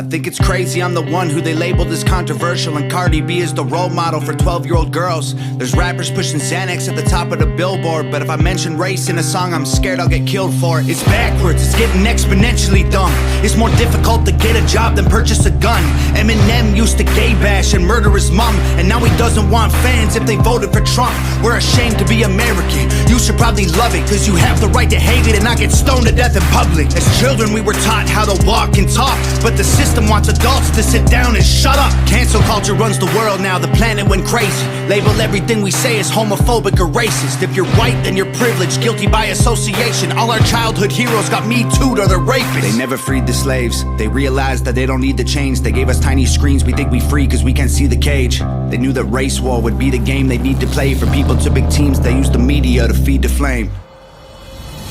think it's crazy I'm the one who they labeled as controversial, and Cardi B is the role model for 12-year-old girls. There's rappers pushing Xanax at the top of the billboard, but if I mention race in a song, I'm scared I'll get killed for it. It's backwards, it's getting exponentially dumb. It's more difficult to get a job than purchase a gun. Eminem used to gay bash and murder his mom, and now he doesn't want fans if they voted for Trump. We're ashamed to be American. You should probably love it, cause you have the right to hate it and not get stoned to death in public. As children we were taught how to walk and talk, but the system wants adults to sit down and shut up. Cancel culture runs the world now, the planet went crazy. Label everything we say as homophobic or racist. If you're white, then you're privileged, guilty by association. All our childhood heroes got Me Too'd or they're rapists. They never freed the slaves. They realized that they don't need to change. They gave us tiny screens, we think we free cause we can't see the cage. They knew that race war would be the game they need to play. For people to big teams, they use the media to feed the flame.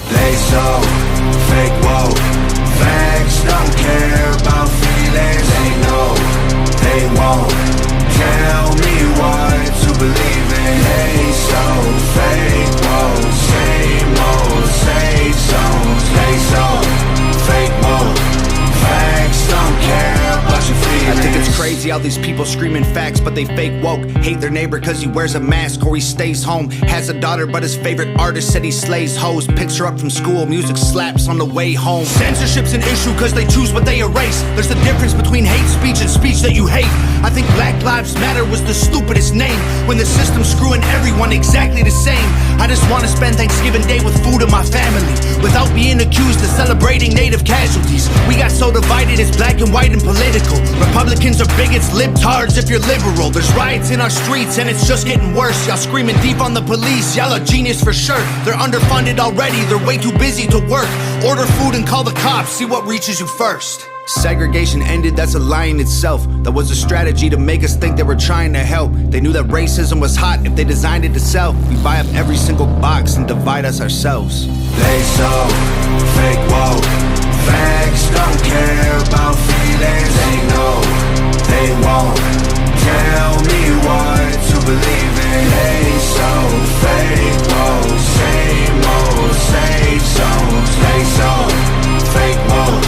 They so fake woke. Facts don't care about feelings. They know they won't tell me what to believe in. They so fake woke. Same old safe zones. They so fake woke. Facts don't care about your feelings. I think it's crazy how these people screaming facts, but they fake woke. Hate their neighbor cause he wears a mask or he stays home. Has a daughter but his favorite artist said he slays hoes. Picks her up from school, music slaps on the way home. Censorship's an issue cause they choose what they erase. There's a difference between hate speech and speech that you hate. I think Black Lives Matter was the stupidest name, when the system's screwing everyone exactly the same. I just wanna spend Thanksgiving Day with food and my family, without being accused of celebrating native casualties. We got so divided it's black and white and political. Republicans are bigots, libtards if you're liberal. There's riots in our streets and it's just getting worse. Y'all screaming deep on the police, y'all are genius for sure. They're underfunded already, they're way too busy to work. Order food and call the cops, see what reaches you first. Segregation ended, that's a lie in itself. That was a strategy to make us think they were trying to help. They knew that racism was hot if they designed it to sell. We buy up every single box and divide us ourselves. They so fake woke. Facts don't care about feelings. They know they won't tell me what to believe in. They so fake woke. Same old safe zones. They so fake woke.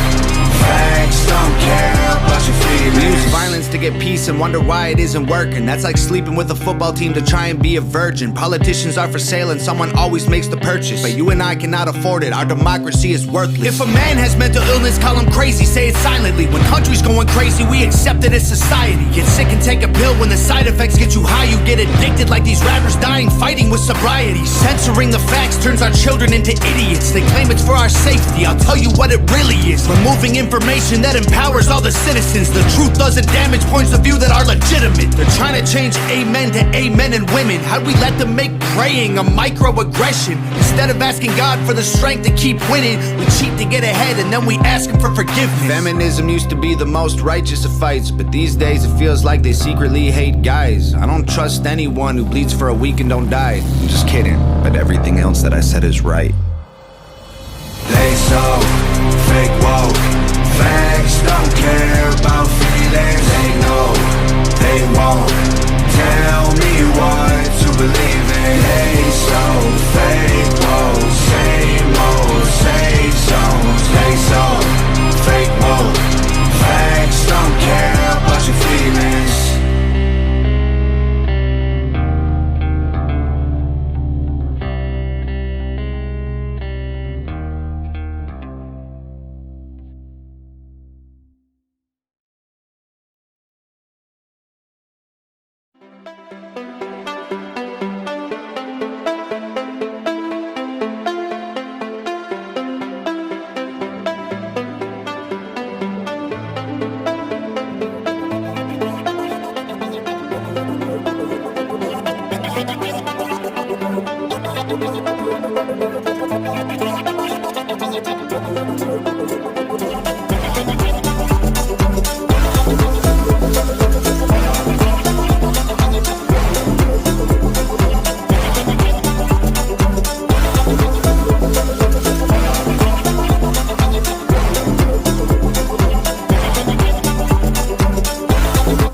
Facts don't care about your feelings. We use violence to get peace and wonder why it isn't working. That's like sleeping with a football team to try and be a virgin. Politicians are for sale and someone always makes the purchase, but you and I cannot afford it, our democracy is worthless. If a man has mental illness, call him crazy, say it silently. When country's going crazy, we accept it as society. Get sick and take a pill, when the side effects get you high, you get addicted like these rappers dying fighting with sobriety. Censoring the facts turns our children into idiots. They claim it's for our safety, I'll tell you what it really is. Removing information that empowers all the citizens. The truth doesn't damage points of view that are legitimate. They're trying to change amen to amen and women. How'd we let them make praying a microaggression? Instead of asking God for the strength to keep winning, we cheat to get ahead and then we ask him for forgiveness. Feminism used to be the most righteous of fights, but these days it feels like they secretly hate guys. I don't trust anyone who bleeds for a week and don't die. I'm just kidding, but everything else that I said is right. They so fake woke. Facts don't care about feelings. They know they won't tell me what to believe in. They so fake woke. Same old safe zones. They so fake woke. Facts don't care about your feelings.